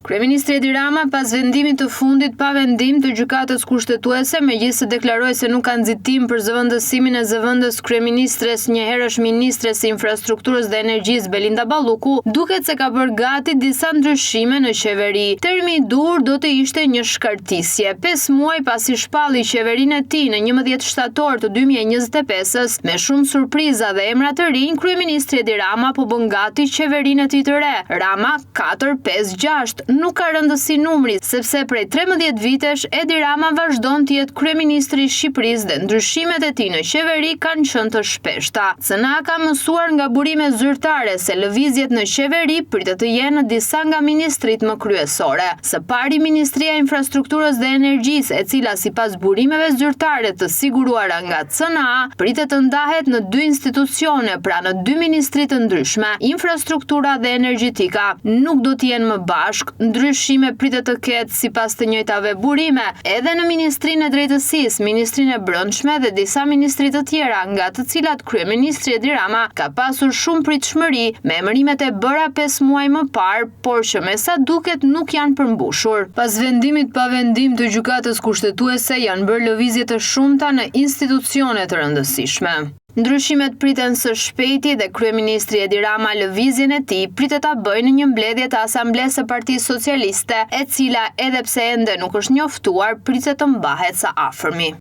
Kryeministri Edi Rama pas vendimit të fundit pa vendim të gjykatës kushtetuese, megjithëse deklaroi se nuk ka nxitim për zëvendësimin e zëvendës kryeministres, njëherësh ministres së infrastrukturës dhe energjisë Belinda Balluku, duket se ka bërë gati disa ndryshime në qeveri. Termi i dur do të ishte një shkartisje. 5 muaj pasi shpalli qeverinë e tij në 11 shtator të 2025-s, me shumë surpriza dhe emra të rinj, kryeministri Edi Rama po bën gati qeverinë e tij të re. Rama 4-5-6 nuk ka rëndësi numri, sepse prej 13 vitesh Edi Rama vazhdon të jetë kryeministri i Shqipërisë dhe ndryshimet e tij në qeveri kanë qenë të shpeshta. CNA ka mësuar nga burime zyrtare se lëvizjet në qeveri pritet të jenë në disa nga ministrit më kryesore. Së pari Ministria e Infrastrukturës dhe Energjisë, e cila sipas burimeve zyrtare të siguruara nga CNA, pritet të ndahet në 2 institucione, pra në 2 ministri të ndryshme. Infrastruktura dhe energjetika nuk do të jenë më bashkë. Ndryshime pritet të ketë sipas të njëjtave burime edhe në Ministrinë e Drejtësisë, Ministrinë e Brendshme dhe disa ministri të tjera, nga të cilat kryeministri Edi Rama ka pasur shumë pritshmëri me emërimet e bëra 5 muaj më parë, por që me sa duket nuk janë përmbushur. Pas vendimit pa vendim të gjykatës kushtetuese janë bërë lëvizje të shumta në institucione të rëndësishme. Ndryshimet priten së shpejti dhe kryeministri Edi Rama lëvizjen e tij pritet ta bëjë në një mbledhje të Asamblesë së Partisë Socialiste, e cila edhe pse ende nuk është njoftuar, pritet të mbahet së afërmi.